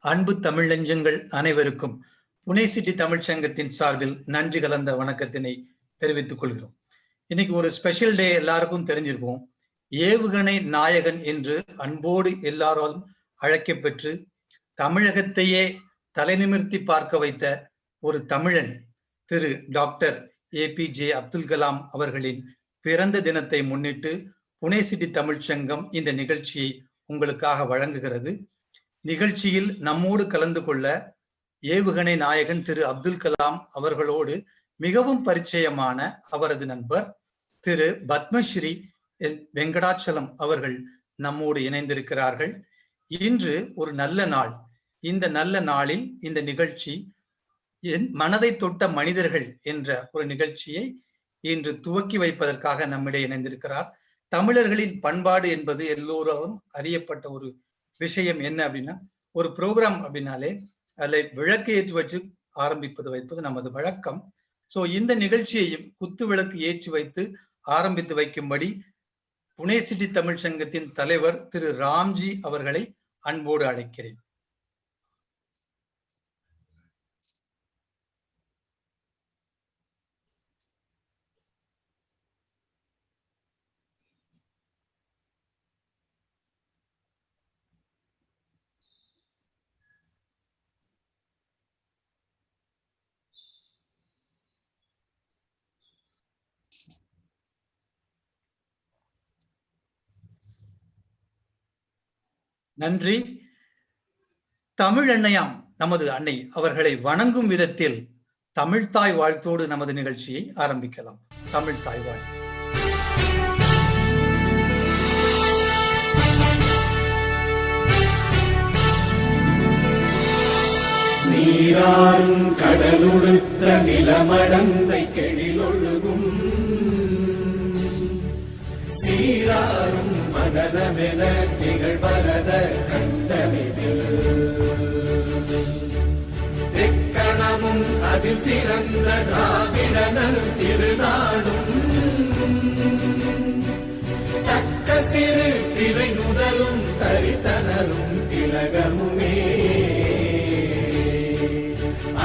அன்பு தமிழ் நெஞ்சங்கள் அனைவருக்கும் புனே சிட்டி தமிழ் சங்கத்தின் சார்பில் நன்றி கலந்த வணக்கத்தினை தெரிவித்துக் கொள்கிறோம். இன்னைக்கு ஒரு ஸ்பெஷல் டே, எல்லாருக்கும் தெரிஞ்சிருக்கும். ஏவுகணை நாயகன் என்று அன்போடு எல்லாராலும் அழைக்கப்பெற்று தமிழகத்தையே தலைநிமிர்த்தி பார்க்க வைத்த ஒரு தமிழன் திரு டாக்டர் APJ அப்துல் கலாம் அவர்களின் பிறந்த தினத்தை முன்னிட்டு புனே சிட்டி தமிழ் சங்கம் இந்த நிகழ்ச்சியை உங்களுக்காக வழங்குகிறது. நிகழ்ச்சியில் நம்மோடு கலந்து கொள்ள ஏவுகணை நாயகன் திரு அப்துல் கலாம் அவர்களோடு மிகவும் பரிச்சயமான அவரது நண்பர் திரு பத்மஸ்ரீ வெங்கடாச்சலம் அவர்கள் நம்மோடு இணைந்திருக்கிறார்கள். இன்று ஒரு நல்ல நாள். இந்த நல்ல நாளில் இந்த நிகழ்ச்சி மனதை தொட்ட மனிதர்கள் என்ற ஒரு நிகழ்ச்சியை இன்று துவக்கி வைப்பதற்காக நம்மிடையே இணைந்திருக்கிறார். தமிழர்களின் பண்பாடு என்பது எல்லோரும் அறியப்பட்ட ஒரு விஷயம். என்ன அப்படின்னா, ஒரு ப்ரோக்ராம் அப்படின்னாலே அதுல விளக்கு ஏற்றி வச்சு ஆரம்பிப்பது வைப்பது நமது வழக்கம். சோ இந்த நிகழ்ச்சியையும் குத்து விளக்கு ஏற்றி வைத்து ஆரம்பித்து வைக்கும்படி புனே சிட்டி தமிழ் சங்கத்தின் தலைவர் திரு ராம்ஜி அவர்களை அன்போடு அழைக்கிறேன். நன்றி. தமிழ் அன்னையாம் நமது அன்னை அவர்களை வணங்கும் விதத்தில் தமிழ்தாய் வாழ்த்தோடு நமது நிகழ்ச்சியை ஆரம்பிக்கலாம். தமிழ்தாய் வாழ். நீராறும் கடலுடுத்த நிலமடந்தை கெழிலொழுகும் சீராறும் மதனமென நிகழ்வரத கண்டமிதில் தெக்கணமும் அதில் சிறந்த திராவிடனல் திருநாடும் தக்க சிறு திரை நுதலும் தரித்தனரும் திலகமுமே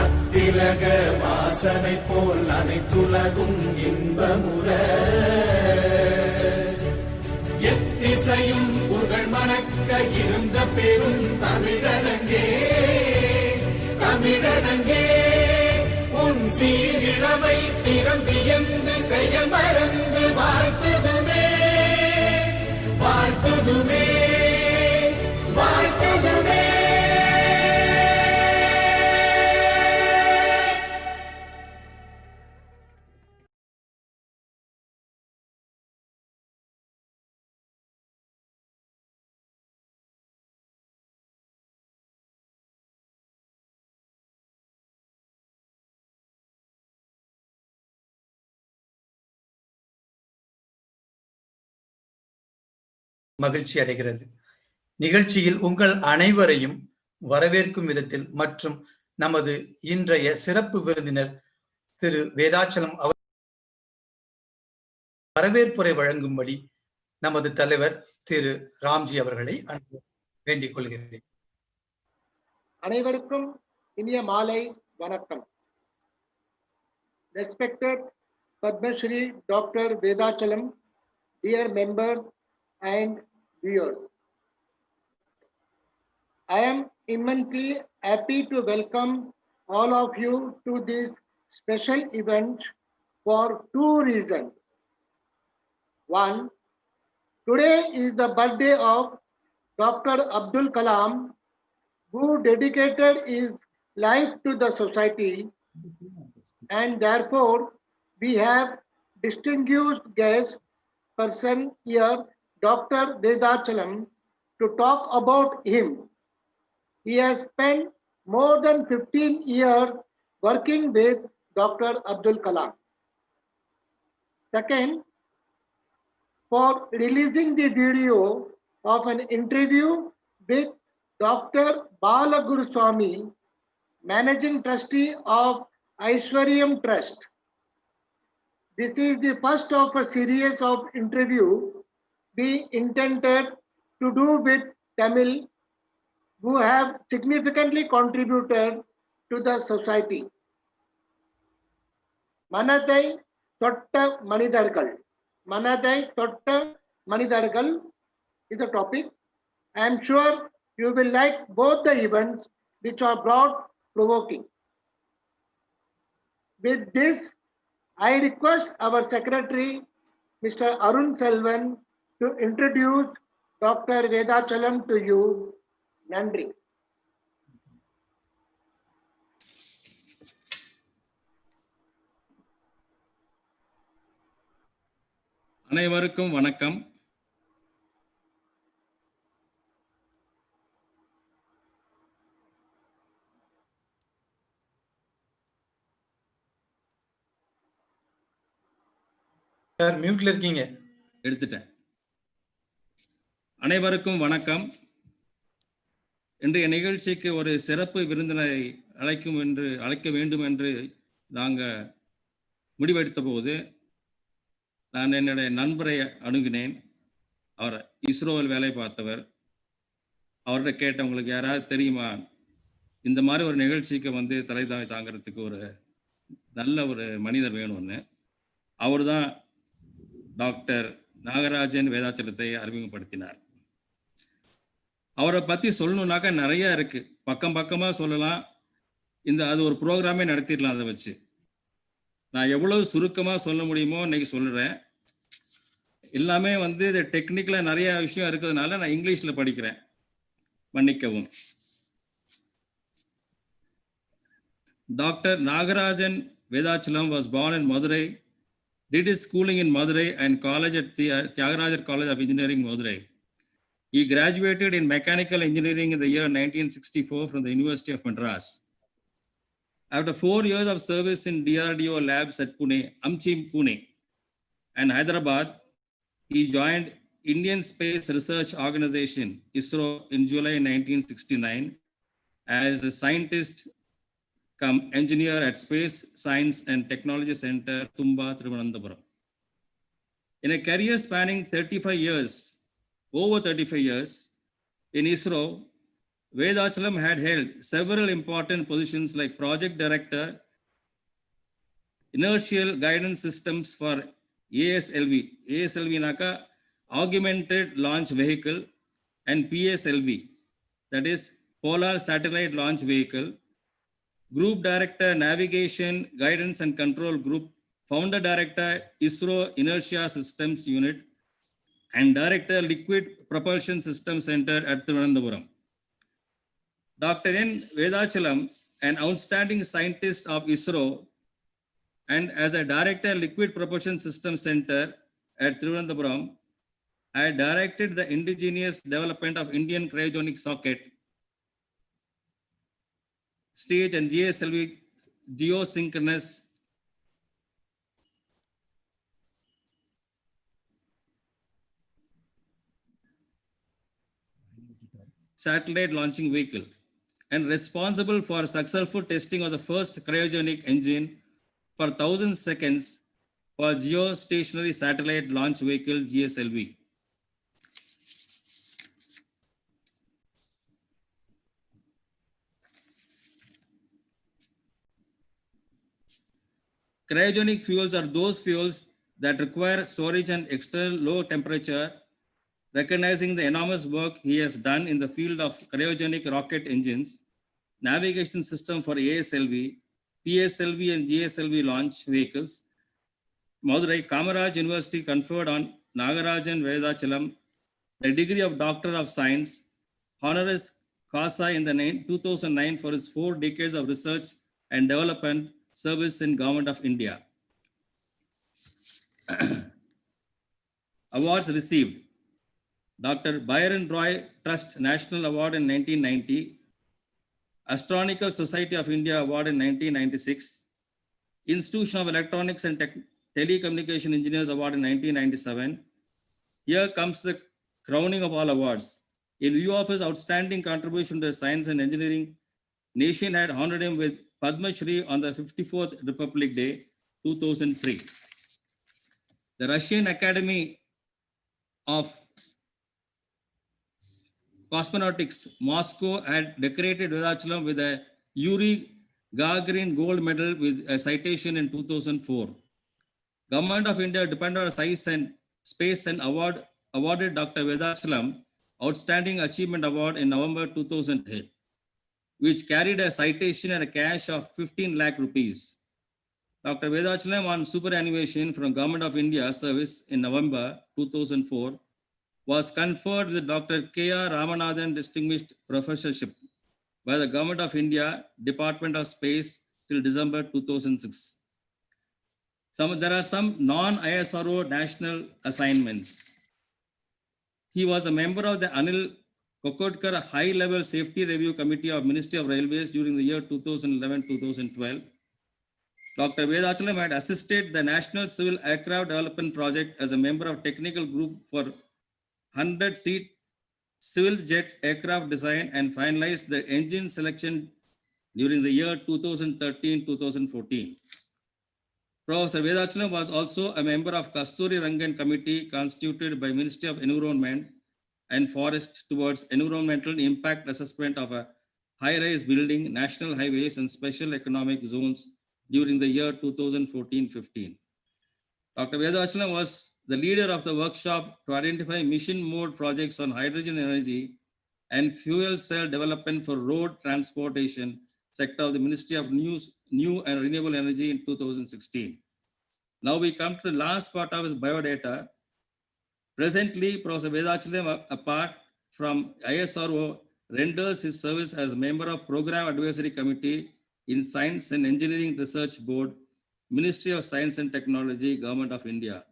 அத்திலக வாசனை போல் அனைத்துலகும் இன்பமுற எத்திசையும் புகழ் மணக்க இருந்த பெரும் தமிழனங்கே தமிழனங்கே உன் சீரிழமை திறம்பியந்து செயல் மறந்து வாழ்த்துதுமே வாழ்த்துதுமே வாழ்த்துதுமே. மகிழ்ச்சி அடைகிறது. நிகழ்ச்சியில் உங்கள் அனைவரையும் வரவேற்கும் விதத்தில் மற்றும் நமது இன்றைய சிறப்பு விருந்தினர் திரு வேதாச்சலம் அவர் வரவேற்புரை வழங்கும்படி நமது தலைவர் திரு ராம்ஜி அவர்களை வேண்டிக் கொள்கிறேன். அனைவருக்கும் இனிய மாலை வணக்கம். Respected Padma Shri Dr. Vedachalam, dear members and viewers, I am immensely happy to welcome all of you to this special event for two reasons. One, today is the birthday of Dr. Abdul Kalam, who dedicated his life to the society, and therefore we have distinguished guest person here, Dr. Vedachalam, to talk about him. He has spent more than 15 years working with Dr. Abdul Kalam. Second, for releasing the video of an interview with Dr. Balaguruswamy, Managing Trustee of Aishwaryam Trust. This is the first of a series of interview we intended to do with Tamil who have significantly contributed to the society. Manadai Totta Manidargal. Manadai Totta Manidargal is the topic. I am sure you will like both the events which are broad provoking. With this, I request our secretary, Mr. Arun Selvan, to introduce Dr. Vedachalam to you. Nandri. அனைவருக்கும் வணக்கம். Sir மியூட்ல இருக்கீங்க. எடுத்துட்டேன். அனைவருக்கும் வணக்கம். இன்றைய நிகழ்ச்சிக்கு ஒரு சிறப்பு விருந்தினரை அழைக்க வேண்டும் என்று நாங்கள் முடிவெடுத்த போது நான் என்னுடைய நண்பரை அணுகினேன். அவர் இஸ்ரோவில் வேலை பார்த்தவர். அவர்கிட்ட கேட்டேன், உங்களுக்கு யாராவது தெரியுமா இந்த மாதிரி ஒரு நிகழ்ச்சிக்கு வந்து தலை தாங்கிறதுக்கு ஒரு நல்ல ஒரு மனிதர் வேணும்னு. அவர் தான் டாக்டர் நாகராஜன் வேதாச்சலத்தை அறிமுகப்படுத்தினார். அவரை பற்றி சொல்லணுன்னாக்கா நிறைய இருக்கு, பக்கம் பக்கமாக சொல்லலாம். அது ஒரு ப்ரோக்ராமே நடத்திடலாம். அதை வச்சு நான் எவ்வளவு சுருக்கமாக சொல்ல முடியுமோ இன்னைக்கு சொல்லுறேன். எல்லாமே வந்து இது டெக்னிக்கலாக நிறைய விஷயம் இருக்கிறதுனால நான் இங்கிலீஷில் படிக்கிறேன், மன்னிக்கவும். Dr. Nagarajan Vedachalam was born in Madurai, did his schooling in Madurai and college at the Tyagarajar College of Engineering, Madurai. He graduated in mechanical engineering in the year 1964 from the University of Madras. After 4 years of service in DRDO labs at Pune, Pune and Hyderabad, he joined Indian Space Research Organization, ISRO, in July 1969 as a scientist come engineer at Space Science and Technology Center, Tumba, Thiruvananthapuram. In a career spanning 35 years, over 35 years in ISRO, Vedachalam had held several important positions like project director, inertial guidance systems for ASLV. ASLV naka augmented launch vehicle, and PSLV, that is Polar Satellite Launch Vehicle. Group Director, Navigation, Guidance and Control Group, Founder Director, ISRO Inertia Systems Unit, and Director, Liquid Propulsion System Center at Thiruvananthapuram. Dr. N. Vedachalam, an outstanding scientist of ISRO, and as a Director, Liquid Propulsion System Center at Thiruvananthapuram, I directed the indigenous development of Indian cryogenic socket stage and GSLV geosynchronous satellite launching vehicle, and responsible for successful testing of the first cryogenic engine for 1,000 seconds for geostationary satellite launch vehicle GSLV. Cryogenic fuels are those fuels that require storage and external low temperature. Recognizing the enormous work he has done in the field of cryogenic rocket engines, navigation system for ASLV, PSLV and GSLV launch vehicles, Madurai Kamaraj University conferred on Nagarajan Vedachalam the degree of Doctor of Science, honoris causa in the 2009 for his 4 decades of research and development service in Government of India. Awards received: Dr. Byron Roy Trust National Award in 1990, Astronomical Society of India Award in 1996, Institution of Electronics and Telecommunication Engineers Award in 1997. Here comes the crowning of all awards. In view of his outstanding contribution to science and engineering, nation had honored him with Padma Shri on the 54th Republic Day, 2003. The Russian Academy of Cosmonautics, Moscow had decorated Vedachalam with a Yuri Gagarin gold medal with a citation in 2004. Government of India, dependent on Science and Space and awarded Dr. Vedachalam Outstanding Achievement Award in November 2008, which carried a citation and a cash of 15 lakh rupees. Dr. Vedachalam on superannuation from Government of India service in November 2004 was conferred with Dr. K.R. Ramanathan Distinguished Professorship by the Government of India, Department of Space till December 2006. There are some non-ISRO national assignments. He was a member of the Anil Kokotkar High-Level Safety Review Committee of Ministry of Railways during the year 2011-2012. Dr. Vedachalam had assisted the National Civil Aircraft Development Project as a member of technical group for 100-seat civil jet aircraft design and finalized the engine selection during the year 2013-2014. Professor Vedachalam was also a member of Kasturi Rangan Committee constituted by Ministry of Environment and Forest towards environmental impact assessment of a high-rise building, national highways and special economic zones during the year 2014-15. Dr. Vedachalam was the leader of the workshop to identify mission mode projects on hydrogen energy and fuel cell development for road transportation sector of the Ministry of New and Renewable Energy in 2016. Now we come to the last part of his biodata. Presently, Professor Vedachalam, apart from ISRO, renders his service as a member of Program Advisory Committee in Science and Engineering Research Board, Ministry of Science and Technology, Government of India.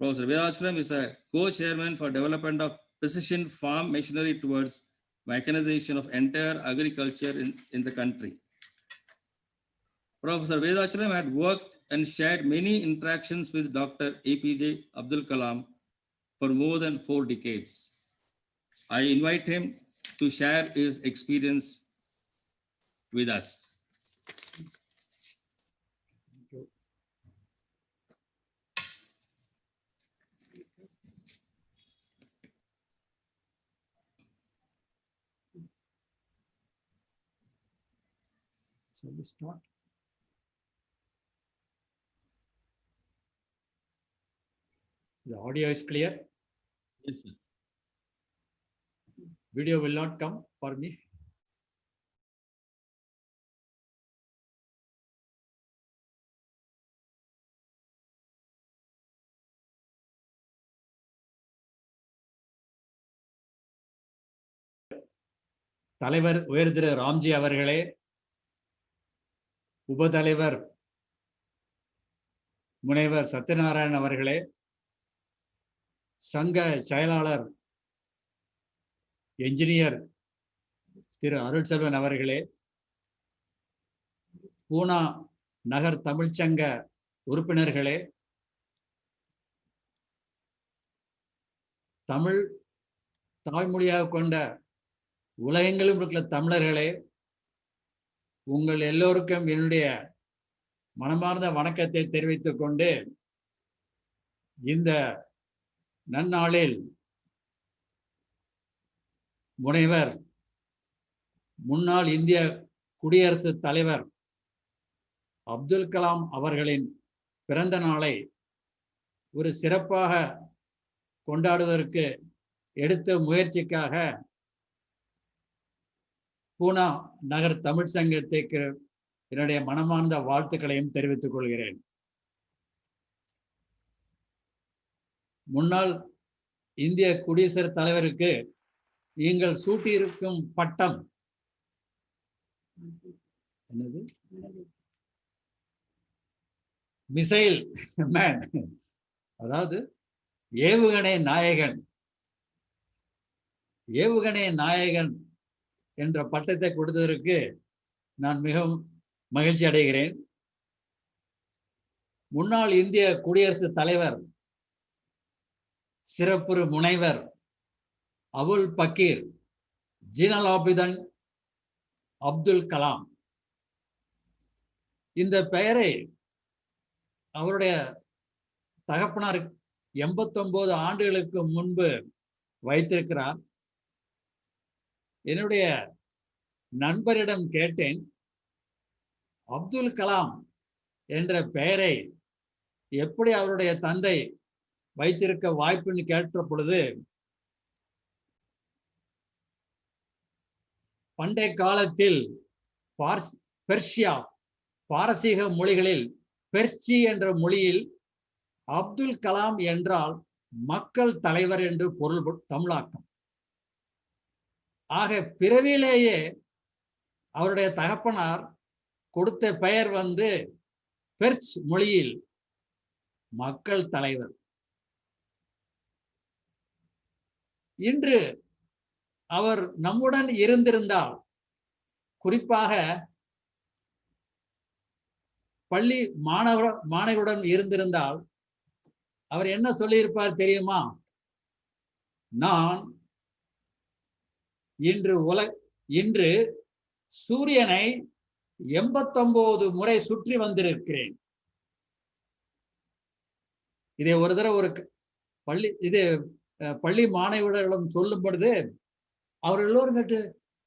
Professor Vedachalam is a co-chairman for development of precision farm machinery towards mechanization of entire agriculture in the country. Professor Vedachalam had worked and shared many interactions with Dr. APJ Abdul Kalam for more than 4 decades. I invite him to share his experience with us. So we start. The audio is clear. Yes, sir. Video will not come for me. தலைவர் உயர் திரு ராம்ஜி அவர்களே, உபதலைவர் முனைவர் சத்யநாராயணன் அவர்களே, சங்க செயலாளர் engineer திரு அருள்செல்வன் அவர்களே, பூனா நகர் தமிழ்ச்சங்க உறுப்பினர்களே, தமிழ் தாய்மொழியாக கொண்ட உலகெங்கிலும் இருக்கிற தமிழர்களே, உங்கள் எல்லோருக்கும் என்னுடைய மனமார்ந்த வணக்கத்தை தெரிவித்துக் கொண்டு, இந்த நன்னாளில் முனைவர் முன்னாள் இந்திய குடியரசுத் தலைவர் அப்துல் கலாம் அவர்களின் பிறந்த நாளை ஒரு சிறப்பாக கொண்டாடுவதற்கு எடுத்த முயற்சிக்காக பூனா நகர் தமிழ் சங்கத்திற்கு என்னுடைய மனமார்ந்த வாழ்த்துக்களையும் தெரிவித்துக் கொள்கிறேன். முன்னாள் இந்திய குடியரசுத் தலைவருக்கு நீங்கள் சூட்டியிருக்கும் பட்டம் என்னது? மிசைல் மேன், அதாவது ஏவுகணை நாயகன். ஏவுகணை நாயகன் என்ற பட்டத்தை கொடுத்ததற்கு நான் மிகவும் மகிழ்ச்சி அடைகிறேன். முன்னாள் இந்திய குடியரசுத் தலைவர் சிறப்பு முனைவர் அபுல் பக்கீர் ஜீனலாபிதன் அப்துல் கலாம், இந்த பெயரை அவருடைய தகப்பனார் 89 ஆண்டுகளுக்கு முன்பு வைத்திருக்கிறார். என்னுடைய நண்பரிடம் கேட்டேன், அப்துல் கலாம் என்ற பெயரை எப்படி அவருடைய தந்தை வைத்திருக்க வாய்ப்புன்னு கேட்ட பொழுது, பண்டைய காலத்தில் பெர்ஷியா பாரசீக மொழிகளில் பெர்சி என்ற மொழியில் அப்துல் கலாம் என்றால் மக்கள் தலைவர் என்று பொருள் தமிழாக்கம். ஆக பிறவிலேயே அவருடைய தகப்பனார் கொடுத்த பெயர் பெர்ச் மொழியில் மக்கள் தலைவர். இன்று அவர் நம்முடன் இருந்திருந்தால், குறிப்பாக பள்ளி மாணவருடன் இருந்திருந்தால், அவர் என்ன சொல்லியிருப்பார் தெரியுமா? நான் இன்று சூரியனை 89 முறை சுற்றி வந்திருக்கிறேன். இதை ஒரு தடவை பள்ளி மாணவர்களிடம் சொல்லும் பொழுது அவர் எல்லோரும் கேட்டு,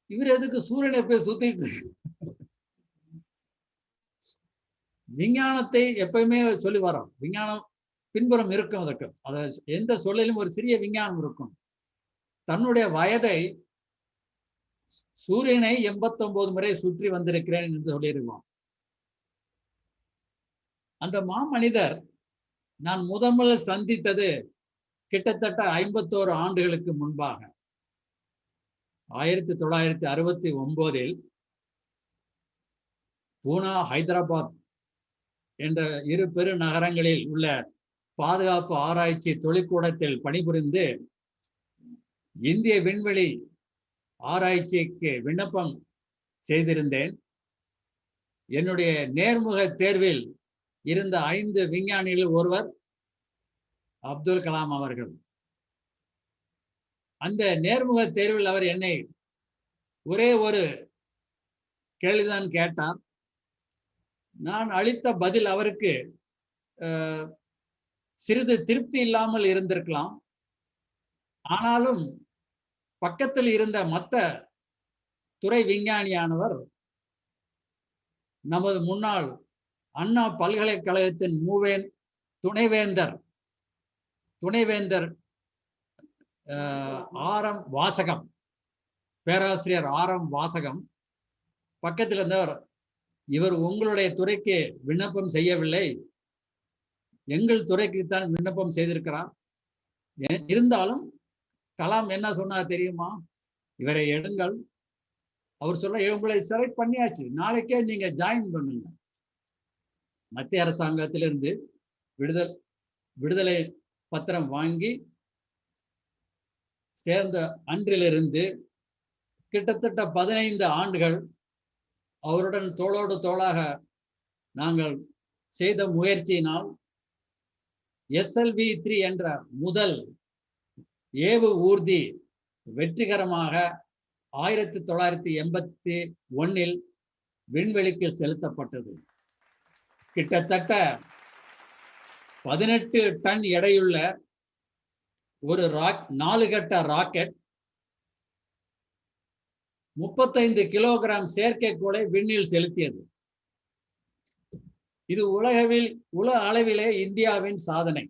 இவர் எதுக்கு சூரியனை போய் சுத்திட்டு? விஞ்ஞானத்தை எப்பயுமே சொல்லி வரோம். விஞ்ஞானம் பின்புறம் இருக்கும். அதற்கு எந்த சொல்லிலும் ஒரு சிறிய விஞ்ஞானம் இருக்கும். தன்னுடைய வயதை சூரியனை 89 முறை சுற்றி வந்திருக்கிறேன் என்று சொல்லியிருக்கோம். அந்த மாமனிதர் நான் முதல் சந்தித்தது கிட்டத்தட்ட 51 ஆண்டுகளுக்கு முன்பாக 1969 பூனா, ஹைதராபாத் என்ற இரு பெரு நகரங்களில் உள்ள பாதுகாப்பு ஆராய்ச்சி தொழிற்கூடத்தில் பணிபுரிந்து இந்திய விண்வெளி ஆராய்ச்சிக்கு விண்ணப்பம் செய்திருந்தேன். என்னுடைய நேர்முக தேர்வில் இருந்த 5 விஞ்ஞானிகளில் ஒருவர் அப்துல் கலாம் அவர்கள். அந்த நேர்முக தேர்வில் அவர் என்னை ஒரே ஒரு கேள்விதான் கேட்டார். நான் அளித்த பதில் அவருக்கு சிறிது திருப்தி இல்லாமல் இருந்திருக்கலாம். ஆனாலும் பக்கத்தில் இருந்த மற்ற துறை விஞ்ஞானியானவர் நமது முன்னாள் அண்ணா பல்கலைக்கழகத்தின் துணைவேந்தர் ஆரம் வாசகம், பேராசிரியர் ஆரம் வாசகம் பக்கத்தில் இருந்தவர், இவர் உங்களுடைய துறைக்கு விண்ணப்பம் செய்யவில்லை, எங்கள் துறைக்குத்தான் விண்ணப்பம் செய்திருக்கிறார். இருந்தாலும் கலாம் என்ன சொன்னார் தெரியுமா? இவரை எடுங்கள். அவர் சொல்ல, உங்களை செலக்ட் பண்ணியாச்சு, நாளைக்கே நீங்க ஜாயின் பண்ணுங்க. மத்திய அரசாங்கத்திலிருந்து விடுதலை பத்திரம் வாங்கி சேர்ந்த அன்றிலிருந்து கிட்டத்தட்ட 15 ஆண்டுகள் அவருடன் தோளோடு தோளாக நாங்கள் செய்த முயற்சியினால் SLV-3 என்ற முதல் ஏவு ஊர்தி வெற்றிகரமாக 1981 விண்வெளிக்கு செலுத்தப்பட்டது. கிட்டத்தட்ட 18 டன் எடையுள்ள ஒரு 4 கட்ட ராக்கெட் 35 கிலோகிராம் செயற்கைக்கோளை விண்ணில் செலுத்தியது. இது உலக அளவிலே இந்தியாவின் சாதனை.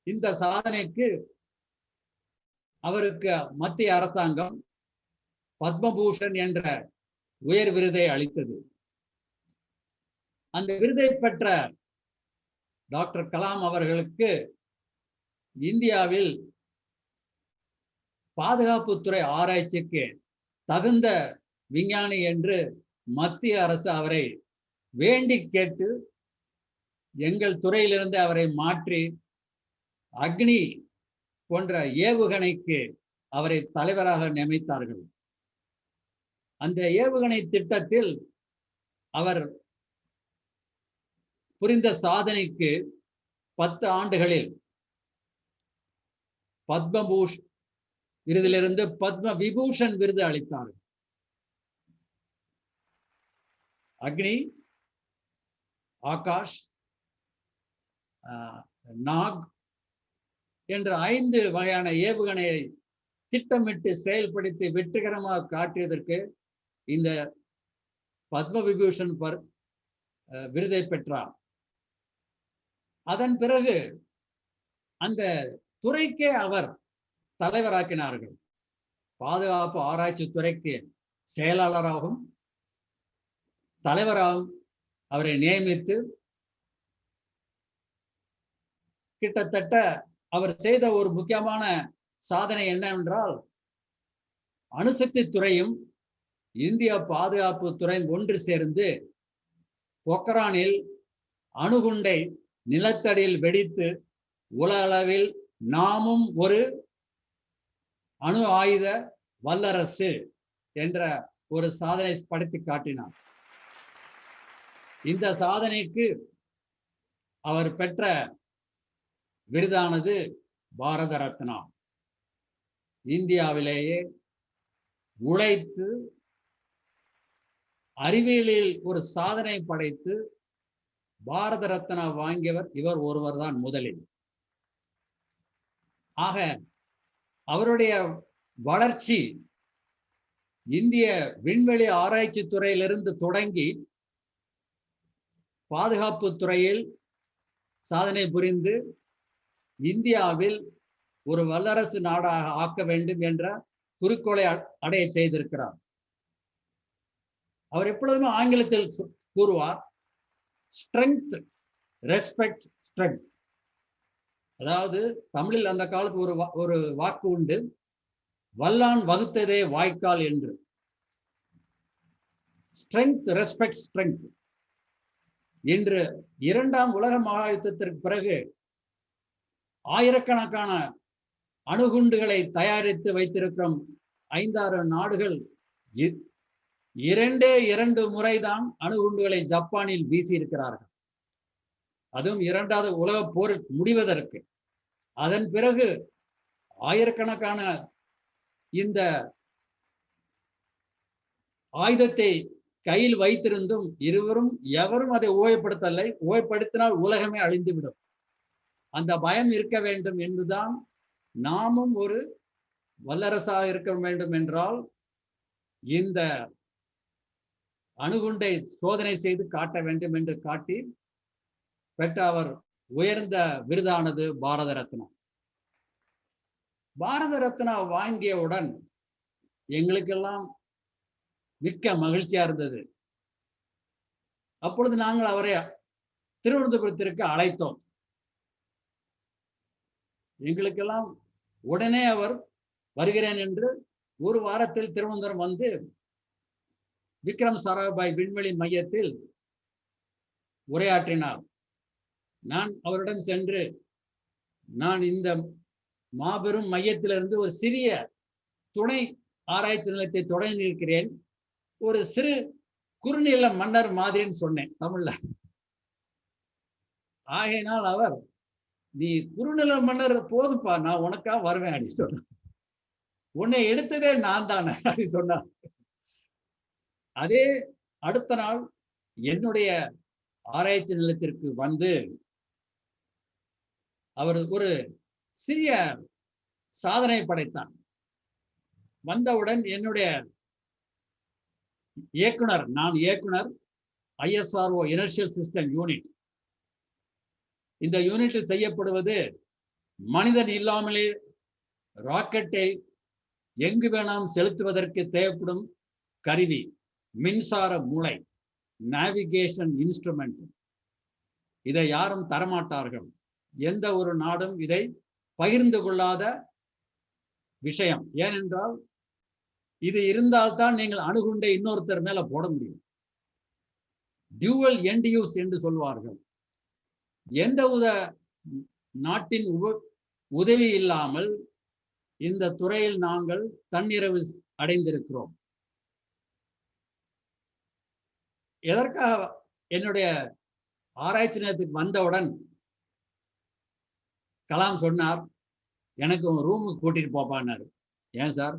இந்த சாதனைக்கு அவருக்கு மத்திய அரசாங்கம் பத்மபூஷன் என்ற உயர் விருதை அளித்தது. அந்த விருதை பெற்ற டாக்டர் கலாம் அவர்களுக்கு இந்தியாவில் பாதுகாப்புத்துறை ஆராய்ச்சிக்கு தகுந்த விஞ்ஞானி என்று மத்திய அரசு அவரை வேண்டி கேட்டு எங்கள் துறையிலிருந்து அவரை மாற்றி அக்னி போன்ற ஏவுகணைக்கு அவரை தலைவராக நியமித்தார்கள். அந்த ஏவுகணை திட்டத்தில் அவர் புரிந்த சாதனைக்கு 10 ஆண்டுகளில் பத்மபூஷ் விருதிலிருந்து பத்ம விபூஷன் விருது அளித்தார்கள். அக்னி, ஆகாஷ், நாக் என்ற 5 வகையான ஏவுகணையை திட்டமிட்டு செயல்படுத்தி வெற்றிகரமாக காட்டியதற்கு இந்த பத்ம விபூஷன் விருதை பெற்றார். அதன் பிறகு அந்த துறைக்கே அவர் தலைவராக்கினார்கள். பாதுகாப்பு ஆராய்ச்சி துறைக்கு செயலாளராகவும் தலைவராகவும் அவரை நியமித்து கிட்டத்தட்ட அவர் செய்த ஒரு முக்கியமான சாதனை என்னவென்றால், அணுசக்தி துறையும் இந்திய பாதுகாப்பு துறை ஒன்று சேர்ந்து பொக்ரானில் அணுகுண்டை நிலத்தடியில் வெடித்து உலக அளவில் நாமும் ஒரு அணு ஆயுத வல்லரசு என்ற ஒரு சாதனை படைத்து காட்டினார். இந்த சாதனைக்கு அவர் பெற்ற விருதானது பாரத ரத்னா. இந்தியாவிலேயே உழைத்து அறிவியலில் ஒரு சாதனை படைத்து பாரத ரத்னா வாங்கியவர் இவர் ஒருவர் தான் முதலில். ஆக அவருடைய வளர்ச்சி இந்திய விண்வெளி ஆராய்ச்சி துறையிலிருந்து தொடங்கி பாதுகாப்பு துறையில் சாதனை புரிந்து இந்தியாவில் ஒரு வல்லரசு நாடாக ஆக்க வேண்டும் என்ற குறிக்கோளை அடைய செய்திருக்கிறார். அவர் எப்பொழுதுமே ஆங்கிலத்தில் கூறுவார், ஸ்ட்ரெங்த், ரெஸ்பெக்ட், ஸ்ட்ரெங்த். அதாவது தமிழில் அந்த காலத்து ஒரு வாக்கு உண்டு, வல்லான் வகுத்ததே வாய்க்கால் என்று. Strength, respect, strength. இன்று இரண்டாம் உலக மகா யுத்தத்திற்கு பிறகு ஆயிரக்கணக்கான அணுகுண்டுகளை தயாரித்து வைத்திருக்கும் 5-6 நாடுகள் 2 முறைதான் அணுகுண்டுகளை ஜப்பானில் வீசி இருக்கிறார்கள். அதுவும் 2வது உலக போர் முடிவதற்கு. அதன் பிறகு ஆயிரக்கணக்கான இந்த ஆயுதத்தை கையில் வைத்திருந்தும் எவரும் அதை உபயோகப்படுத்தவில்லை. உபயோகப்படுத்தினால் உலகமே அழிந்துவிடும். அந்த பயம் இருக்க வேண்டும் என்றுதான் நாமும் ஒரு வல்லரசாக இருக்க வேண்டும் என்றால் இந்த அணுகுண்டை சோதனை செய்து காட்ட வேண்டும் என்று காட்டி பெற்ற அவர் உயர்ந்த விருதானது பாரத ரத்னா. பாரத ரத்னா வாங்கியவுடன் எங்களுக்கெல்லாம் மிக்க மகிழ்ச்சியா இருந்தது. அப்பொழுது நாங்கள் அவரை திருவனந்தபுரத்திற்கு அழைத்தோம். எங்களுக்கெல்லாம் உடனே அவர் வருகிறேன் என்று ஒரு வாரத்தில் திருவனந்தபுரம் வந்து விக்ரம் சாராபாய் விண்வெளி மையத்தில் உரையாற்றினார். நான் அவரிடம் சென்று, நான் இந்த மாபெரும் மையத்திலிருந்து ஒரு சிறிய துணை ஆராய்ச்சி நிலையத்தை தொடங்கி இருக்கிறேன், ஒரு சிறு குறுநில மன்னர் மாதிரின்னு சொன்னேன் தமிழ்ல. ஆகையினால் அவர், நீ குறுநில மன்னர் போதுப்பா, நான் உனக்கா வருவேன் அப்படின்னு சொன்ன. உன்னை எடுத்ததே நான் தானே அப்படின்னு சொன்னார். அதே அடுத்த நாள் என்னுடைய ஆராய்ச்சி நிலையத்திற்கு வந்து அவர் ஒரு சிறிய சாதனை படைத்தார். வந்தவுடன் என்னுடைய இயக்குனர், நான் இயக்குனர் ISRO இனர்ஷியல் சிஸ்டம் யூனிட். இந்த யூனிட்டில் செய்யப்படுவது மனிதன் இல்லாமலே ராக்கெட்டை எங்கு வேணாம் செலுத்துவதற்கு தேவைப்படும் கருவி, மின்சார மூளை, நேவிகேஷன் இன்ஸ்ட்ருமெண்ட். இதை யாரும் தரமாட்டார்கள். எந்த ஒரு நாடும் இதை பகிர்ந்து கொள்ளாத விஷயம். ஏனென்றால் இது இருந்தால்தான் நீங்கள் அணுகுண்டை இன்னொருத்தர் மேல போட முடியும். டியூவல் எண்ட் யூஸ் என்று சொல்வார்கள். எந்த நாட்டின் உதவி இல்லாமல் இந்த துறையில் நாங்கள் தன்னிறைவு அடைந்திருக்கிறோம். எதற்காக என்னுடைய ஆராய்ச்சி நிலையத்துக்கு வந்தவுடன் கலாம் சொன்னார், எனக்கு உன் ரூமுக்கு கூட்டிட்டு போப்பான்னாரு. ஏன் சார்,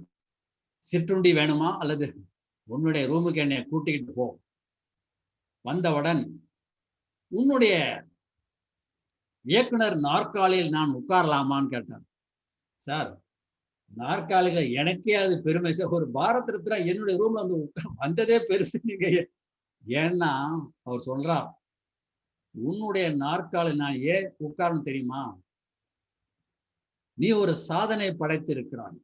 சிற்றுண்டி வேணுமா அல்லது உன்னுடைய ரூமுக்கு என்னை கூட்டிக்கிட்டு போ. வந்தவுடன் உன்னுடைய இயக்குனர் நாற்காலியில் நான் உட்காரலாமான்னு கேட்டார். சார், நாற்காலிகளை எனக்கே அது பெருமை சார். ஒரு பாரத் ரத்னா என்னுடைய ரூம்ல வந்து வந்ததே பெருசு. நீங்க ஏன்னா அவர் சொல்றார், உன்னுடைய நாற்காலி நான் ஏன் உட்காரணும் தெரியுமா? நீ ஒரு சாதனை படைத்திருக்கிறாய்.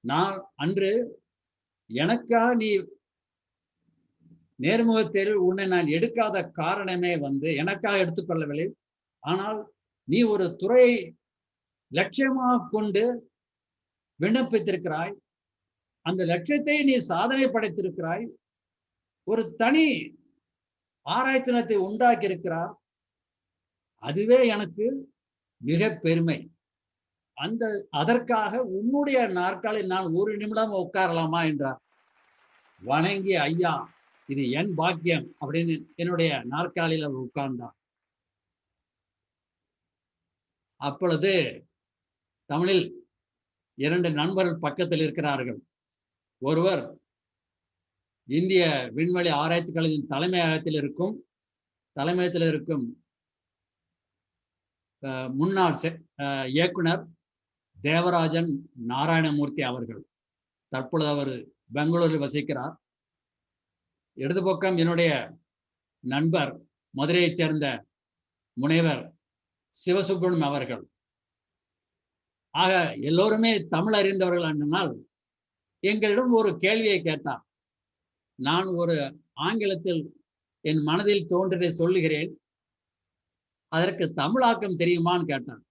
நான் அன்று எனக்காக நீ நேர்முக தேர்வு உன்னை நான் எடுக்காத காரணமே வந்து எனக்காக எடுத்துக்கொள்ளவில்லை. ஆனால் நீ ஒரு துறையை லட்சியமாக கொண்டு விண்ணப்பித்திருக்கிறாய். அந்த லட்சியத்தை நீ சாதனை படைத்திருக்கிறாய். ஒரு தனி ஆராய்ச்சி நிலையத்தை உண்டாக்கி இருக்கிறார். அதுவே எனக்கு மிக பெருமை. அதற்காக உன்னுடைய நாற்காலி நான் ஒரு நிமிடம் உட்காரலாமா என்றார். வணங்கி, ஐயா இது என் பாக்கியம் அப்படின்னு என்னுடைய நாற்காலியில் அவர் உட்கார்ந்தார். அப்பொழுது தமிழில் 2 நண்பர்கள் பக்கத்தில் இருக்கிறார்கள். ஒருவர் இந்திய விண்வெளி ஆராய்ச்சி கழகத்தின் தலைமையகத்தில் இருக்கும் முன்னாள் இயக்குனர் தேவராஜன் நாராயணமூர்த்தி அவர்கள். தற்பொழுது அவர் பெங்களூரில் வசிக்கிறார். இடது பக்கம் என்னுடைய நண்பர் மதுரையைச் சேர்ந்த முனைவர் சிவசுப்ரமணியம் அவர்கள். ஆக எல்லோருமே தமிழ் அறிந்தவர்கள் என்றால் எங்களிடம் ஒரு கேள்வியை கேட்டார். நான் ஒரு ஆங்கிலத்தில் என் மனதில் தோன்றதை சொல்லுகிறேன், அதற்கு தமிழாக்கம் தெரியுமான்னு கேட்டார்.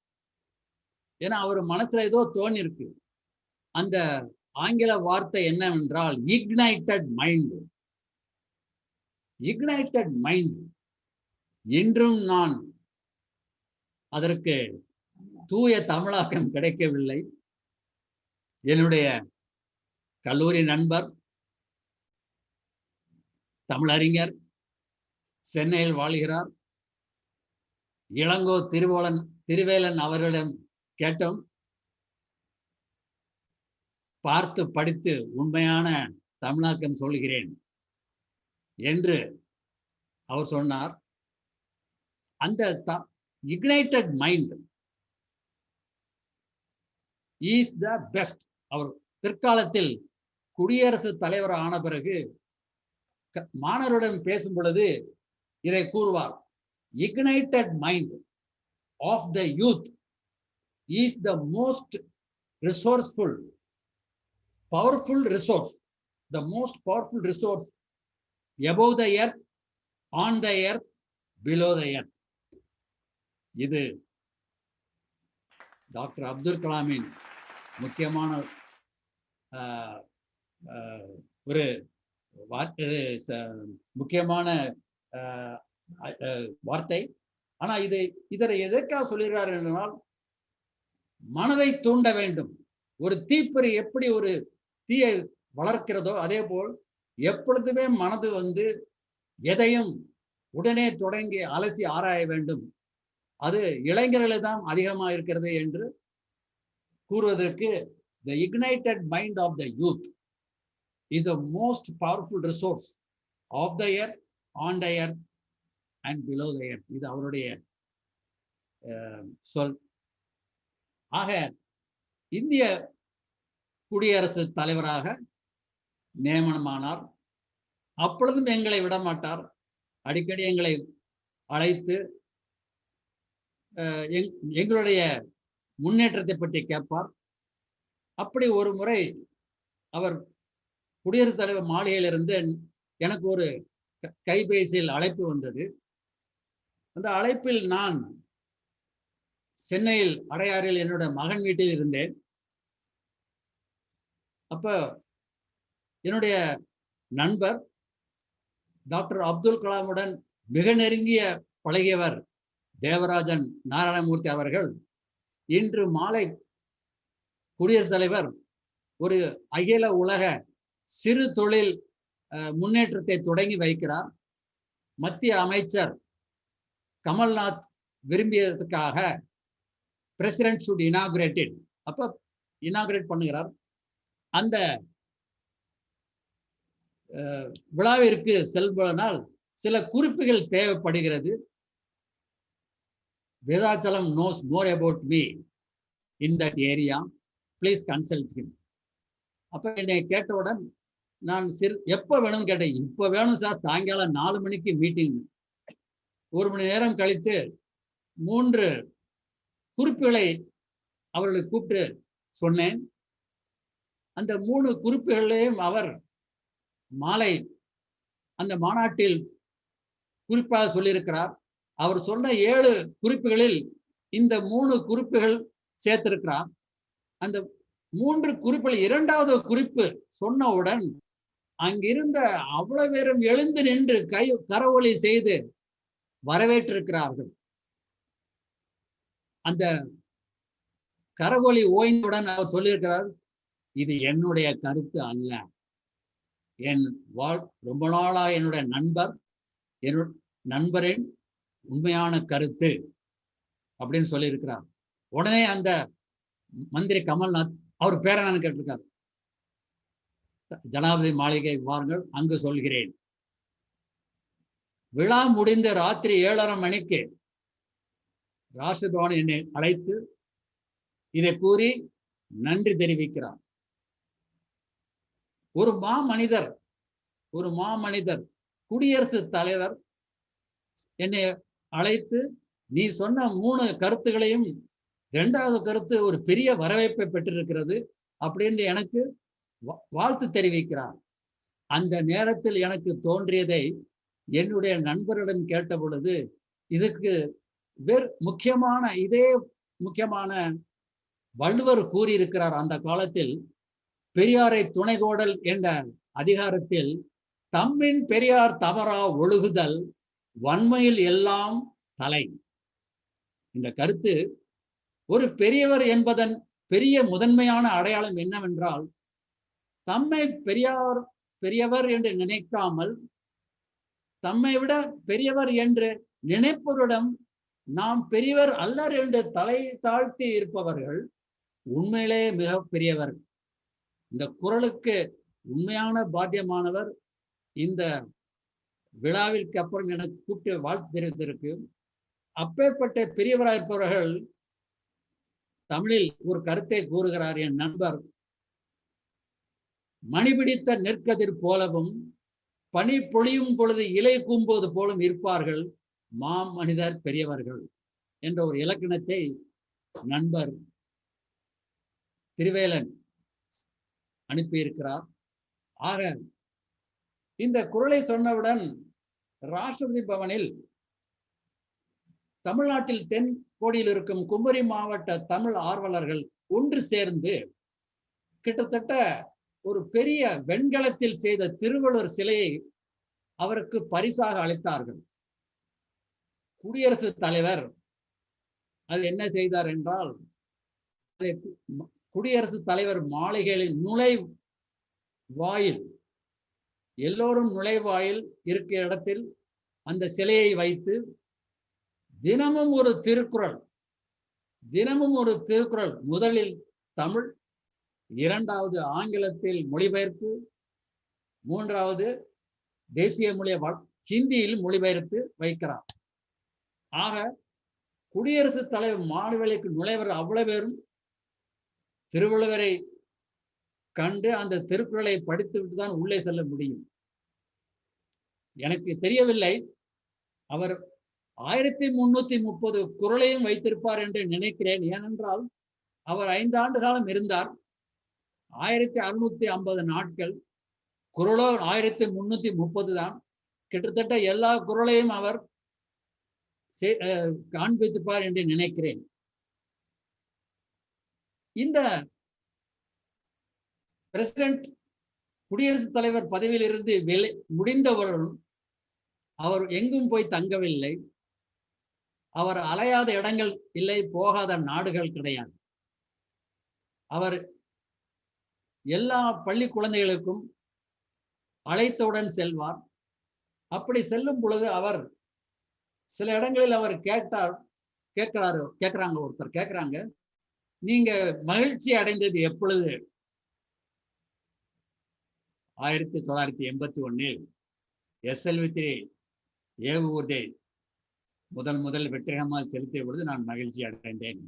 ஏன்னா அவர் மனசுல ஏதோ தோணிருக்கு. அந்த ஆங்கில வார்த்தை என்னவென்றால் இக்னைட்டட் மைண்ட். Ignited mind. இன்றும் நான் அதற்கு தூய தமிழாக்கம் கிடைக்கவில்லை. என்னுடைய கல்லூரி நண்பர், தமிழறிஞர், சென்னையில் வாழ்கிறார், இளங்கோ திருவேலன் அவர்களிடம் கேட்டோம். பார்த்து படித்து உண்மையான தமிழாக்கம் சொல்கிறேன் என்று அவர் சொன்னார். அந்த ignited mind is the best. அவர் பிற்காலத்தில் குடியரசுத் தலைவர் ஆன பிறகு மாணவருடன் பேசும் பொழுது இதை கூறுவார். ignited mind of the youth is the most resourceful, powerful resource, the most powerful resource above the earth, on the earth, below the earth. இது டாக்டர் அப்துல் கலாமின் முக்கியமான ஒரு முக்கியமான வார்த்தை. ஆனா இதரை எதற்காக சொல்கிறார் என்றால், மனதை தூண்ட வேண்டும். ஒரு தீப்பொறி எப்படி ஒரு தீயை வளர்க்கிறதோ அதே போல் எப்பொழுதுமே மனது வந்து எதையும் உடனே தொடங்கி அலசி ஆராய வேண்டும். அது இளைஞர்களில் தான் அதிகமாக இருக்கிறது என்று கூறுவதற்கு the ignited mind of the youth is the most powerful resource of the earth, on the earth and below the earth. இது அவருடைய சொல். ஆக இந்திய குடியரசுத் தலைவராக நியமனமானார். அப்பொழுதும் எங்களை விடமாட்டார். அடிக்கடி எங்களை அழைத்து எங்களுடைய முன்னேற்றத்தை பற்றி கேட்பார். அப்படி ஒரு முறை அவர் குடியரசுத் தலைவர் மாளிகையிலிருந்து எனக்கு ஒரு கைபேசியில் அழைப்பு வந்தது. அந்த அழைப்பில் நான் சென்னையில் அடையாறில் என்னோட மகன் வீட்டில் இருந்தேன். அப்ப என்னுடைய நண்பர் டாக்டர் அப்துல் கலாமுடன் மிக நெருங்கிய பழகியவர் தேவராஜன் நாராயணமூர்த்தி அவர்கள் இன்று மாலை குடியரசுத் தலைவர் ஒரு அகில உலக சிறு தொழில் முன்னேற்றத்தை தொடங்கி வைக்கிறார். மத்திய அமைச்சர் கமல்நாத் விரும்பியதுக்காக பிரசிடென்ட் ஷுட் இனாகுரேட்டட், அப்ப இனாகுரேட் பண்ணுகிறார். அந்த விழாவிற்கு செல்வதனால் சில குறிப்புகள் தேவைப்படுகிறது. Vedachalam knows more about me in that area. Please consult him. அப்ப என்னை கேட்டவுடன் நான் எப்ப வேணும்னு கேட்டேன். இப்ப வேணும் சார், சாயங்காலம் 4 மணிக்கு மீட்டிங். 1 மணி நேரம் கழித்து 3 குறிப்புகளை அவர்களை கூப்பிட்டு சொன்னேன். அந்த 3 குறிப்புகளையும் அவர் மாலை அந்த மாநாட்டில் குறிப்பாக சொல்லியிருக்கிறார். அவர் சொன்ன 7 குறிப்புகளில் இந்த 3 குறிப்புகள் சேர்த்திருக்கிறார். அந்த 3 குறிப்புகள் 2வது குறிப்பு சொன்னவுடன் அங்கிருந்த அவ்வளவு பேரும் எழுந்து நின்று கரவொலி செய்து வரவேற்றிருக்கிறார்கள். அந்த கரவொலி ஓய்ந்தவுடன் அவர் சொல்லியிருக்கிறார், இது என்னுடைய கருத்து அல்ல, ரொம்ப நாளா என்னுடைய நண்பரின் உண்மையான கருத்து அப்படின்னு சொல்லியிருக்கிறார். உடனே அந்த மந்திரி கமல்நாத், அவர் பேரை நான் கேட்டிருக்காரு, ஜனாதிபதி மாளிகை வாருங்கள், அங்கு சொல்கிறேன். விழா முடிந்த ராத்திரி 7:30 மணிக்கு ராஷ்டிரபவன் என்னை அழைத்து இதை கூறி நன்றி தெரிவிக்கிறார். ஒரு மாமனிதர் குடியரசுத் தலைவர் என்னை அழைத்து, நீ சொன்ன 3 கருத்துகளையும் 2வது கருத்து ஒரு பெரிய வரவேற்பை பெற்றிருக்கிறது அப்படின்னு எனக்கு வாழ்த்து தெரிவிக்கிறார். அந்த நேரத்தில் எனக்கு தோன்றியதை என்னுடைய நண்பரிடம் கேட்ட பொழுது, இதுக்கு முக்கியமான வள்ளுவர் கூறியிருக்கிறார். அந்த காலத்தில் பெரியாரை துணைகோடல் என்ற அதிகாரத்தில், தம்மின் பெரியார் தவறா ஒழுகுதல் வன்மையில் எல்லாம் தலை. இந்த கருத்து ஒரு பெரியவர் என்பதன் பெரிய முதன்மையான அடையாளம் என்னவென்றால், தம்மை பெரியவர் என்று நினைக்காமல் தம்மை விட பெரியவர் என்று நினைப்பவரிடம் நாம் பெரியவர் அல்லர் என்று தலை தாழ்த்தி இருப்பவர்கள் உண்மையிலே மிக பெரியவர். இந்த குறளுக்கு உண்மையான பாத்தியமானவர் இந்த விழாவிற்கு அப்புறம் எனக்கு கூப்பிட்டு வாழ்த்து தெரிவித்திருக்கு. அப்பேற்பட்ட பெரியவராயிருப்பவர்கள் தமிழில் ஒரு கருத்தை கூறுகிறார் என் நண்பர். மணிபிடித்த நெற்கதிர் போலவும் பனி பொழியும் பொழுது இலை கூம்போது போலும் இருப்பார்கள் மாமனிதர் பெரியவர்கள் என்ற ஒரு இலக்கணத்தை நண்பர் திருவேலன் அனுப்பியிருக்கிறார். ஆக இந்த குறளை சொன்னவுடன் ராஷ்டிரபதி பவனில் தமிழ்நாட்டில் தென்கோடியில் இருக்கும் குமரி மாவட்ட தமிழ் ஆர்வலர்கள் ஒன்று சேர்ந்து கிட்டத்தட்ட ஒரு பெரிய வெண்கலத்தில் செய்த திருவள்ளுவர் சிலையை அவருக்கு பரிசாக அளித்தார்கள். குடியரசுத் தலைவர் அது என்ன செய்தார் என்றால், குடியரசுத் தலைவர் மாளிகையின் நுழைவாயில், எல்லோரும் நுழைவாயில் இருக்கிற இடத்தில் அந்த சிலையை வைத்து தினமும் ஒரு திருக்குறள், முதலில் தமிழ், 2வது ஆங்கிலத்தில் மொழிபெயர்ப்பு, 3வது தேசிய மொழியை ஹிந்தியில் மொழிபெயர்த்து வைக்கிறார். ஆக குடியரசுத் தலைவர் மாநிலங்களுக்கு நுழைவர் அவ்வளவு பேரும் திருவள்ளுவரை கண்டு அந்த திருக்குறளை படித்துவிட்டு தான் உள்ளே செல்ல முடியும். எனக்கு தெரியவில்லை, அவர் 1330 குறளையும் வைத்திருப்பார் என்று நினைக்கிறேன். ஏனென்றால் அவர் 5 ஆண்டு காலம் இருந்தார். 1650 நாட்கள், குறளோ 1330 தான். கிட்டத்தட்ட எல்லா குறளையும் அவர் காண்பித்திருப்பார் என்று நினைக்கிறேன். இந்த பிரசிடென்ட் குடியரசுத் தலைவர் பதவியில் இருந்து முடிந்தவரும் அவர் எங்கும் போய் தங்கவில்லை. அவர் அலையாத இடங்கள் இல்லை, போகாத நாடுகள் கிடையாது. அவர் எல்லா பள்ளி குழந்தைகளுக்கும் அழைத்தவுடன் செல்வார். அப்படி செல்லும் பொழுது அவர் சில இடங்களில் அவர் ஒருத்தர் கேட்கிறாங்க, நீங்க மகிழ்ச்சி அடைந்தது எப்பொழுது? 1981 SLV3 ஏவுகணை முதல் வெற்றிகரமாக செலுத்திய பொழுது நான் மகிழ்ச்சி அடைந்தேன்.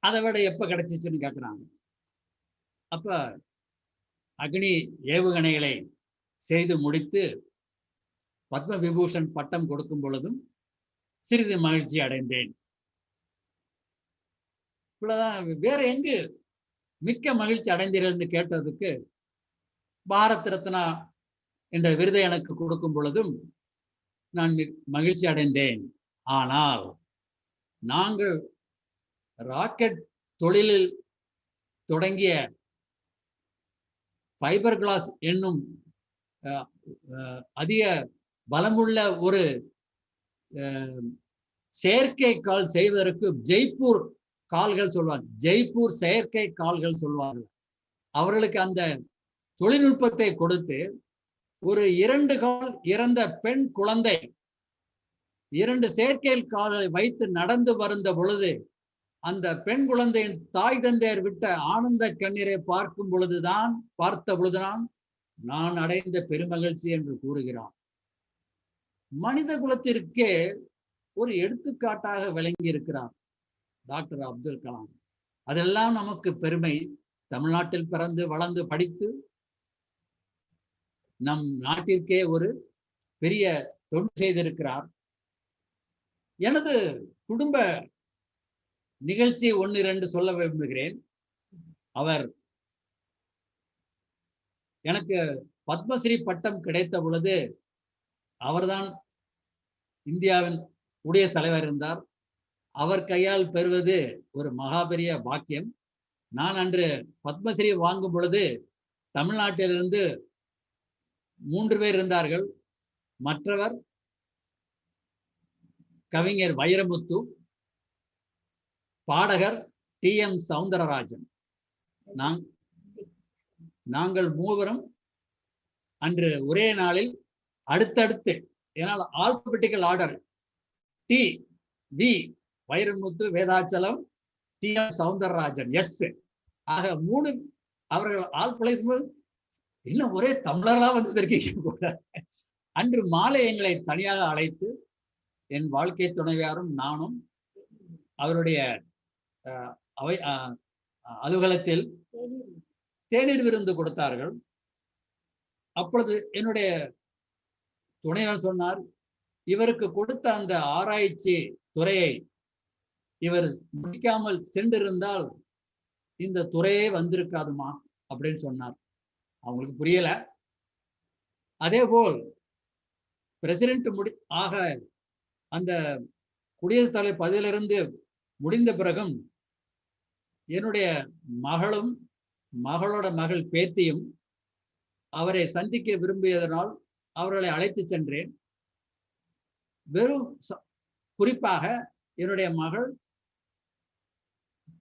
அதை விட எப்ப கிடைச்சிச்சுன்னு கேட்கிறாங்க. அப்ப அக்னி ஏவுகணைகளை செய்து முடித்து பத்ம விபூஷன் பட்டம் கொடுக்கும் பொழுதும் சிறிது மகிழ்ச்சி அடைந்தேன். இவ்வளவுதான். வேற எங்கு மிக்க மகிழ்ச்சி அடைந்தீர்கள் கேட்டதுக்கு, பாரத் ரத்னா என்ற விருதை எனக்கு கொடுக்கும் பொழுதும் நான் மகிழ்ச்சி அடைந்தேன். ஆனால் நாங்கள் ராக்கெட் தொழிலில் தொடங்கிய ஃபைபர் கிளாஸ் என்னும் அதிக பலமுள்ள ஒரு செயற்கை கால் செய்வதற்கு ஜெய்ப்பூர் கால்கள் சொல்வாங்க, ஜெய்ப்பூர் செயற்கை கால்கள் சொல்வார்கள். அவர்களுக்கு அந்த தொழில்நுட்பத்தை கொடுத்து ஒரு 2 கால் இறந்த பெண் குழந்தை 2 செயற்கை கால்களை வைத்து நடந்து வருந்த பொழுது அந்த பெண் குழந்தையின் தாய் தந்தையர் விட்ட ஆனந்த கண்ணீரை பார்த்த பொழுதுதான் நான் அடைந்த பெருமகிழ்ச்சி என்று கூறுகிறான். மனித குலத்திற்கே ஒரு எடுத்துக்காட்டாக விளங்கி இருக்கிறார் டாக்டர் அப்துல் கலாம். அதெல்லாம் நமக்கு பெருமை. தமிழ்நாட்டில் பிறந்து வளர்ந்து படித்து நம் நாட்டிற்கே ஒரு பெரிய தொண்டு செய்திருக்கிறார். எனது குடும்ப நிகழ்ச்சி 1-2 சொல்ல விரும்புகிறேன். அவர் எனக்கு பத்மஸ்ரீ பட்டம் கிடைத்த பொழுது அவர்தான் இந்தியாவின் குடியரசுத் தலைவர் இருந்தார். அவர் கையால் பெறுவது ஒரு மகாபெரிய பாக்கியம். நான் அன்று பத்மஸ்ரீ வாங்கும் பொழுது தமிழ்நாட்டிலிருந்து 3 பேர் இருந்தார்கள். மற்றவர் கவிஞர் வைரமுத்து, பாடகர் TM சௌந்தரராஜன். நாங்கள் 3 அன்று ஒரே நாளில் அடுத்தடுத்து, ஏனால் alphabetical order T V Vairamuthu, Vedachalam, TM Soundararajan S ஆக 3 அவர்கள் ஆல்பலை இன்னும் ஒரே தமிழர்களா வந்து அன்று மாலை எங்களை தனியாக அழைத்து என் வாழ்க்கை துணைவியாரும் நானும் அவருடைய அலுவலகத்தில் தேநீர் விருந்து கொடுத்தார்கள். அப்பொழுது என்னுடைய துணைவர் சொன்னார், இவருக்கு கொடுத்த அந்த ஆராய்ச்சி துறையை இவர் முடிக்காமல் சென்றிருந்தால் இந்த துறையே வந்திருக்காதுமா அப்படின்னு சொன்னார். அவங்களுக்கு புரியல. அதே போல் பிரசிடென்ட் ஆக அந்த குடியரசுத் தலைவர் பதவியிலிருந்து முடிந்த பிறகும் என்னுடைய மகளும் மகளோட மகள் பேத்தியும் அவரை சந்திக்க விரும்பியதனால் அவர்களை அழைத்து சென்றேன். வெறும் குறிப்பாக என்னுடைய மகள்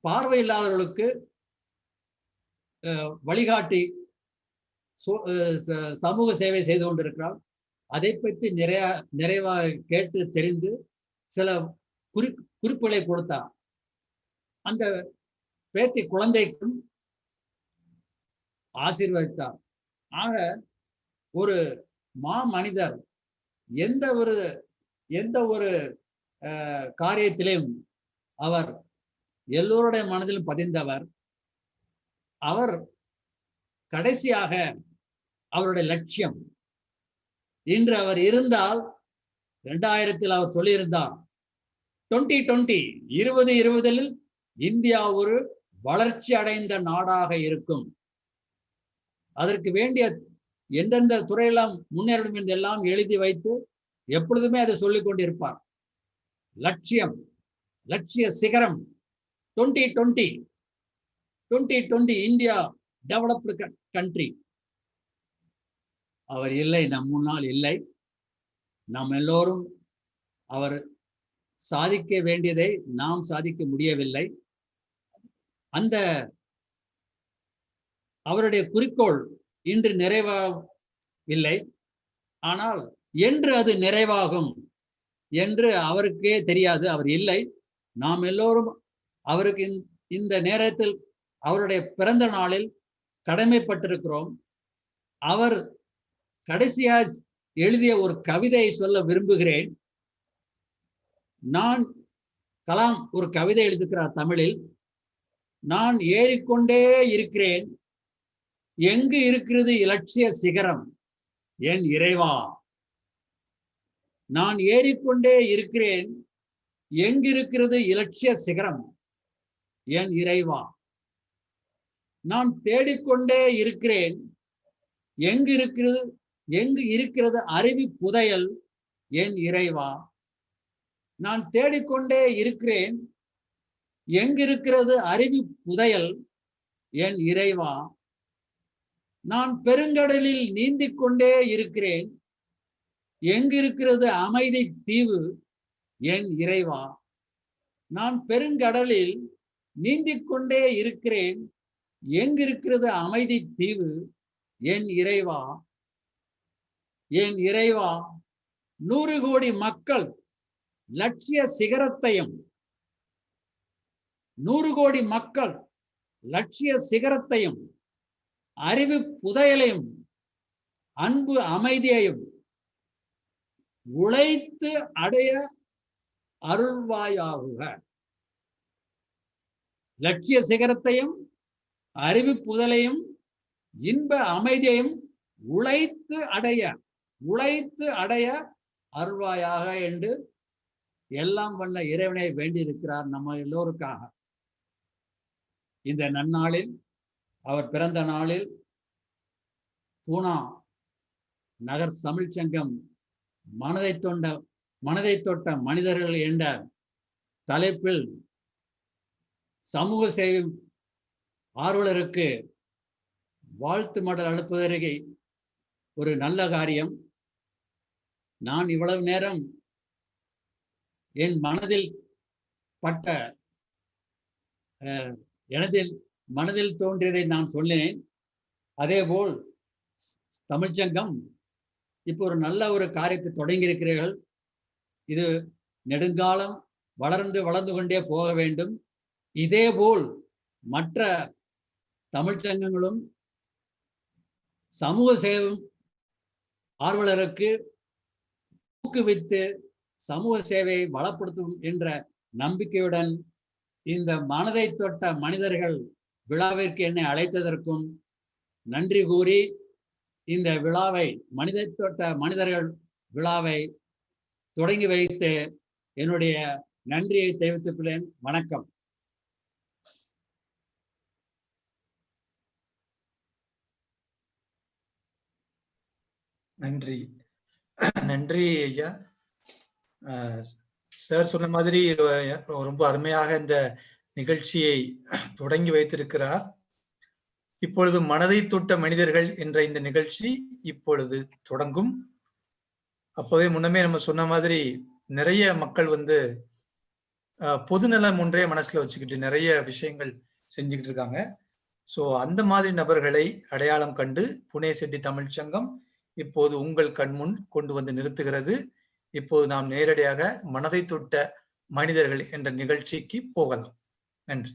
பார்வையில்லாதவர்களுக்கு வழிகாட்டி சமூக சேவை செய்து கொண்டிருக்கிறார். அதை பற்றி நிறைவாக கேட்டு தெரிந்து சில குறிப்புகளை கொடுத்தார். அந்த பேத்தி குழந்தைக்கும் ஆசீர்வதித்தார். ஆக ஒரு மனிதர் எந்த ஒரு காரியத்திலும் அவர் எல்லோருடைய மனதிலும் பதிந்தவர். அவர் கடைசியாக அவருடைய லட்சியம் இன்று அவர் இருந்தால் 2000 அவர் சொல்லியிருந்தார் 2020 இந்தியா ஒரு வளர்ச்சி அடைந்த நாடாக இருக்கும், அதற்கு வேண்டிய எந்தெந்த துறையெல்லாம் முன்னேறும் என்றெல்லாம் எழுதி வைத்து எப்பொழுதுமே அதை சொல்லிக் கொண்டிருப்பார். லட்சிய சிகரம் 2020 இந்தியா டெவலப்டு கண்ட்ரி. அவர் இல்லை, நம் முன்னால் இல்லை. நாம் எல்லோரும் அவர் சாதிக்க வேண்டியதை நாம் சாதிக்க முடியவில்லை. அந்த அவருடைய குறிக்கோள் இன்று நிறைவாகவில்லை. ஆனால் என்று அது நிறைவாகும் என்று அவருக்கே தெரியாது. அவர் இல்லை. நாம் எல்லோரும் அவருக்கு இந்த நேரத்தில் அவருடைய பிறந்த நாளில் கடமைப்பட்டிருக்கிறோம். அவர் கடைசியாக எழுதிய ஒரு கவிதையை சொல்ல விரும்புகிறேன். நான் கலாம் ஒரு கவிதை எழுதுகிறார் தமிழில். நான் ஏறிக்கொண்டே இருக்கிறேன், எங்கு இருக்கிறது இலட்சிய சிகரம்? என் இறைவா. நான் ஏறிக்கொண்டே இருக்கிறேன். எங்கிருக்கிறது இலட்சிய சிகரம்? என் இறைவா. நான் தேடிக்கொண்டே இருக்கிறேன். எங்கு இருக்கிறது அருவி புதையல்? என் இறைவா. நான் தேடிக்கொண்டே இருக்கிறேன். எங்கிருக்கிறது அருவி புதையல்? என் இறைவா. நான் பெருங்கடலில் நீந்திக் கொண்டே இருக்கிறேன். எங்கிருக்கிறது அமைதி தீவு? என் இறைவா. நான் பெருங்கடலில் நீந்திக் கொண்டே இருக்கிறேன். எங்கிருக்கிறது அமைதி தீவு? என் இறைவா. என் இறைவா. 100 கோடி மக்கள் லட்சிய சிகரத்தையும் 100 கோடி மக்கள் லட்சிய சிகரத்தையும் அறிவு புதையலையும் அன்பு அமைதியையும் உழைத்து அடைய அருள்வாயாகுக. லட்சிய சிகரத்தையும் அறிவு புதலையும் இன்ப அமைதியையும் உழைத்து அடைய அருள்வாயாக என்று எல்லாம் வல்ல இறைவனை வேண்டியிருக்கிறார் நம்ம எல்லோருக்காக. இந்த நன்னாளில், அவர் பிறந்த நாளில், பூனா நகர் தமிழ்ச்சங்கம் மனதை தொட்ட மனிதர்கள் என்ற தலைப்பில் சமூக சேவை ஆர்வலருக்கு வாழ்த்து மடல் அனுப்புவதற்கு ஒரு நல்ல காரியம். நான் இவ்வளவு நேரம் என் மனதில் பட்ட மனதில் தோன்றியதை நான் சொன்னேன். அதேபோல் தமிழ்ச்சங்கம் இப்போ ஒரு நல்ல ஒரு காரியத்தை தொடங்கி இருக்கிறீர்கள். இது நெடுங்காலம் வளர்ந்து கொண்டே போக வேண்டும். இதேபோல் மற்ற தமிழ்ச்சங்கங்களும் சமூக சேவை ஆர்வலருக்கு ஊக்குவித்து சமூக சேவையை வளப்படுத்தும் என்ற நம்பிக்கையுடன் இந்த மனதை தொட்ட மனிதர்கள் விழாவிற்கு என்னை அழைத்ததற்கும் நன்றி கூறி இந்த விழாவை மனதை தொட்ட மனிதர்கள் விழாவை தொடங்கி வைத்து என்னுடைய நன்றியை தெரிவித்துக் கொள்கிறேன். வணக்கம். நன்றி நன்றி ஐயா. சார் சொன்ன மாதிரி ரொம்ப அருமையாக இந்த நிகழ்ச்சியை தொடங்கி வைத்திருக்கிறார். இப்பொழுது மனதை தொட்ட மனிதர்கள் என்ற இந்த நிகழ்ச்சி இப்பொழுது தொடங்கும். அப்போதே முன்னமே நம்ம சொன்ன மாதிரி நிறைய மக்கள் பொதுநலம் ஒன்றே மனசுல வச்சுக்கிட்டு நிறைய விஷயங்கள் செஞ்சுக்கிட்டு இருக்காங்க. சோ அந்த மாதிரி நபர்களை அடையாளம் கண்டு புனேசிட்டி தமிழ்ச்சங்கம் இப்போது உங்கள் கண்முன் கொண்டு வந்து நிறுத்துகிறது. இப்போது நாம் நேரடியாக மனதை தொட்ட மனிதர்கள் என்ற நிகழ்ச்சிக்கு போகலாம். நன்றி.